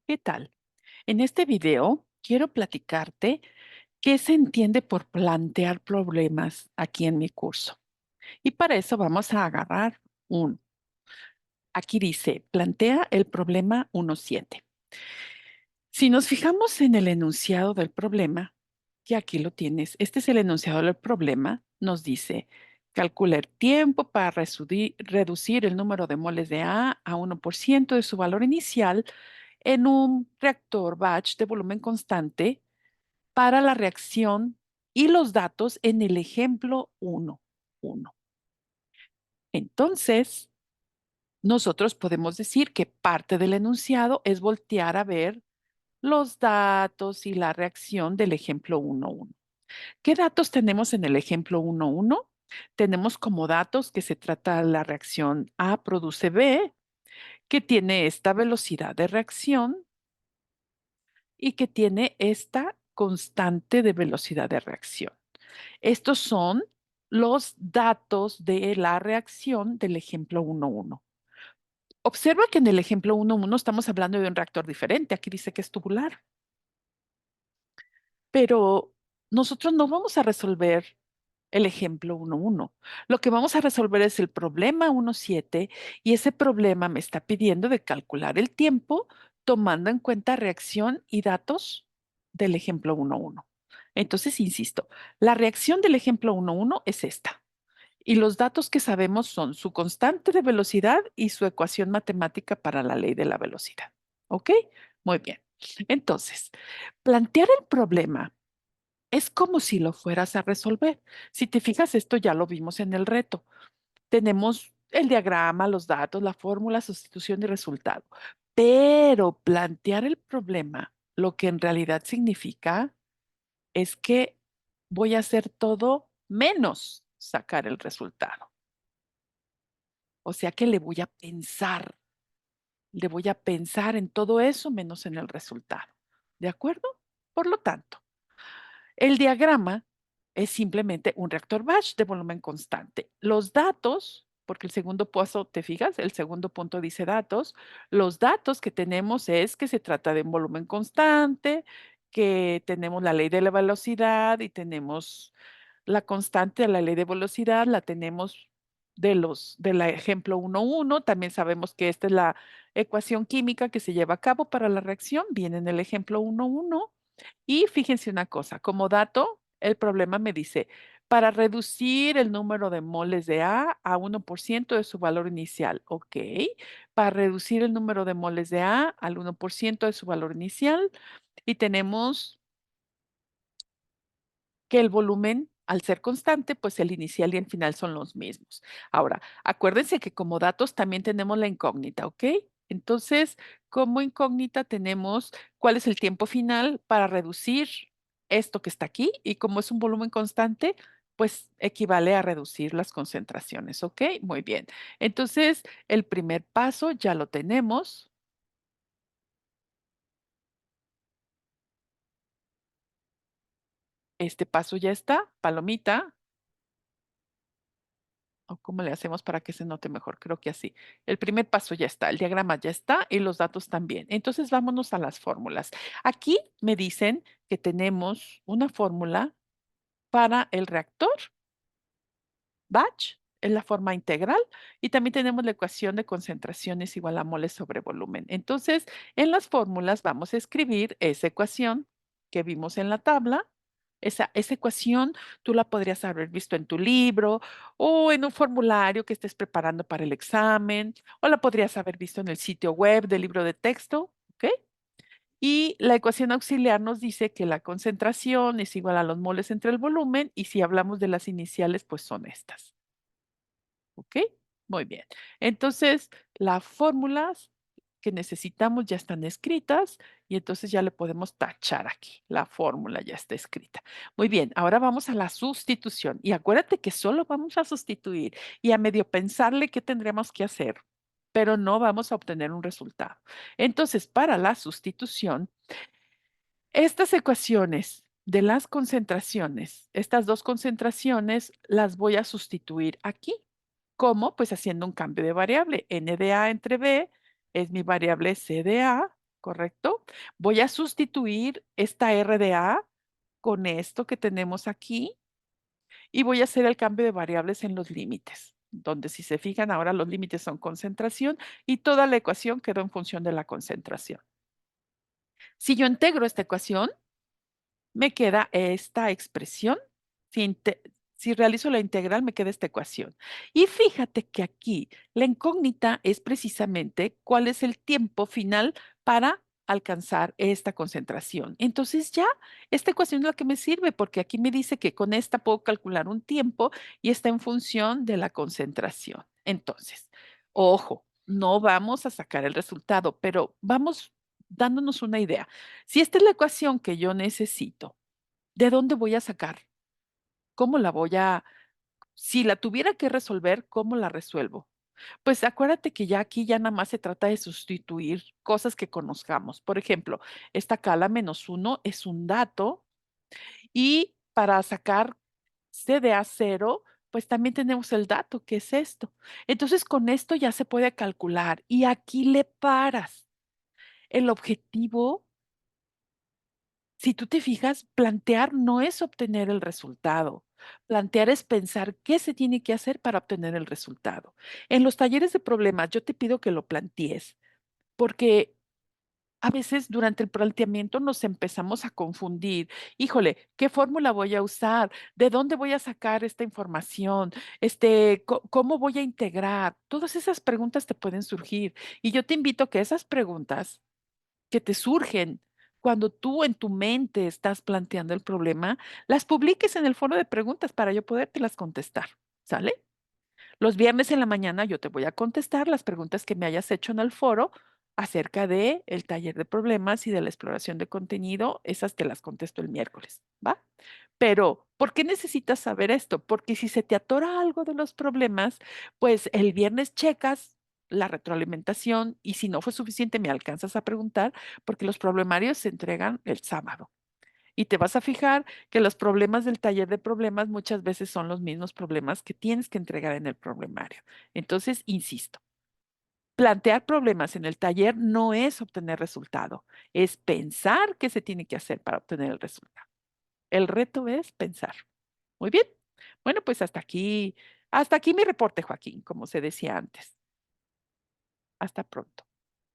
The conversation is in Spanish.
¿Qué tal? En este video quiero platicarte qué se entiende por plantear problemas aquí en mi curso. Y para eso vamos a agarrar un. Aquí dice, plantea el problema 1.7. Si nos fijamos en el enunciado del problema, que aquí lo tienes, este es el enunciado del problema, nos dice, calcula el tiempo para reducir el número de moles de a 1% de su valor inicial en un reactor batch de volumen constante para la reacción y los datos en el ejemplo 1.1. Entonces, nosotros podemos decir que parte del enunciado es voltear a ver los datos y la reacción del ejemplo 1.1. ¿Qué datos tenemos en el ejemplo 1.1? Tenemos como datos que se trata de la reacción A produce B, que tiene esta velocidad de reacción y que tiene esta constante de velocidad de reacción. Estos son los datos de la reacción del ejemplo 1.1. Observa que en el ejemplo 1.1 estamos hablando de un reactor diferente. Aquí dice que es tubular. Pero nosotros no vamos a resolver el ejemplo 1.1. Lo que vamos a resolver es el problema 1.7 y ese problema me está pidiendo de calcular el tiempo tomando en cuenta reacción y datos del ejemplo 1.1. Entonces, insisto, la reacción del ejemplo 1.1 es esta. Y los datos que sabemos son su constante de velocidad y su ecuación matemática para la ley de la velocidad. ¿Ok? Muy bien. Entonces, plantear el problema es como si lo fueras a resolver. Si te fijas, esto ya lo vimos en el reto. Tenemos el diagrama, los datos, la fórmula, sustitución y resultado. Pero plantear el problema, lo que en realidad significa es que voy a hacer todo menos sacar el resultado. O sea que le voy a pensar en todo eso menos en el resultado. ¿De acuerdo? Por lo tanto, el diagrama es simplemente un reactor batch de volumen constante. Los datos, porque el segundo paso, ¿te fijas? El segundo punto dice datos. Los datos que tenemos es que se trata de un volumen constante, que tenemos la ley de la velocidad y tenemos la constante de la ley de velocidad, la tenemos del ejemplo 1.1. También sabemos que esta es la ecuación química que se lleva a cabo para la reacción, viene en el ejemplo 1.1. Y fíjense una cosa, como dato, el problema me dice, para reducir el número de moles de a 1% de su valor inicial. Ok. Para reducir el número de moles de A al 1% de su valor inicial. Y tenemos que el volumen, al ser constante, pues el inicial y el final son los mismos. Ahora, acuérdense que como datos también tenemos la incógnita, ¿ok? Entonces, como incógnita tenemos cuál es el tiempo final para reducir esto que está aquí y como es un volumen constante, pues equivale a reducir las concentraciones, ¿ok? Muy bien. Entonces, el primer paso ya lo tenemos. Este paso ya está, palomita. ¿O cómo le hacemos para que se note mejor? Creo que así. El primer paso ya está, el diagrama ya está y los datos también. Entonces vámonos a las fórmulas. Aquí me dicen que tenemos una fórmula para el reactor batch en la forma integral y también tenemos la ecuación de concentraciones igual a moles sobre volumen. Entonces, en las fórmulas vamos a escribir esa ecuación que vimos en la tabla. Esa ecuación tú la podrías haber visto en tu libro o en un formulario que estés preparando para el examen o la podrías haber visto en el sitio web del libro de texto, ¿ok? Y la ecuación auxiliar nos dice que la concentración es igual a los moles entre el volumen y si hablamos de las iniciales, pues son estas. ¿Ok? Muy bien. Entonces, las fórmulas que necesitamos ya están escritas y entonces ya le podemos tachar aquí. La fórmula ya está escrita. Muy bien, ahora vamos a la sustitución. Y acuérdate que solo vamos a sustituir y a medio pensarle qué tendríamos que hacer, pero no vamos a obtener un resultado. Entonces, para la sustitución, estas ecuaciones de las concentraciones, estas dos concentraciones las voy a sustituir aquí. ¿Cómo? Pues haciendo un cambio de variable. N de A entre B es mi variable C de A ¿correcto? Voy a sustituir esta RDA con esto que tenemos aquí y voy a hacer el cambio de variables en los límites, donde si se fijan ahora los límites son concentración y toda la ecuación quedó en función de la concentración. Si yo integro esta ecuación, me queda esta expresión. Si, si realizo la integral, me queda esta ecuación. Y fíjate que aquí la incógnita es precisamente cuál es el tiempo final para alcanzar esta concentración. Entonces ya, esta ecuación es la que me sirve porque aquí me dice que con esta puedo calcular un tiempo y está en función de la concentración. Entonces, ojo, no vamos a sacar el resultado, pero vamos dándonos una idea. Si esta es la ecuación que yo necesito, ¿de dónde voy a sacar? ¿Cómo la voy a si la tuviera que resolver, cómo la resuelvo? Pues acuérdate que ya aquí ya nada más se trata de sustituir cosas que conozcamos. Por ejemplo, esta cala -1 es un dato y para sacar C de A0, pues también tenemos el dato, que es esto. Entonces, con esto ya se puede calcular y aquí le paras. El objetivo, si tú te fijas, plantear no es obtener el resultado. Plantear es pensar qué se tiene que hacer para obtener el resultado. En los talleres de problemas, yo te pido que lo plantees, porque a veces durante el planteamiento nos empezamos a confundir. Híjole, ¿qué fórmula voy a usar? ¿De dónde voy a sacar esta información? ¿Cómo voy a integrar? Todas esas preguntas te pueden surgir. Y yo te invito a que esas preguntas que te surgen cuando tú en tu mente estás planteando el problema, las publiques en el foro de preguntas para yo podértelas contestar, ¿sale? Los viernes en la mañana yo te voy a contestar las preguntas que me hayas hecho en el foro acerca de el taller de problemas y de la exploración de contenido, esas te las contesto el miércoles, ¿va? Pero, ¿por qué necesitas saber esto? Porque si se te atora algo de los problemas, pues el viernes checas la retroalimentación y si no fue suficiente me alcanzas a preguntar porque los problemarios se entregan el sábado. Y te vas a fijar que los problemas del taller de problemas muchas veces son los mismos problemas que tienes que entregar en el problemario. Entonces, insisto, plantear problemas en el taller no es obtener resultado, es pensar qué se tiene que hacer para obtener el resultado. El reto es pensar. Muy bien. Bueno, pues hasta aquí mi reporte, Joaquín, como se decía antes. Hasta pronto.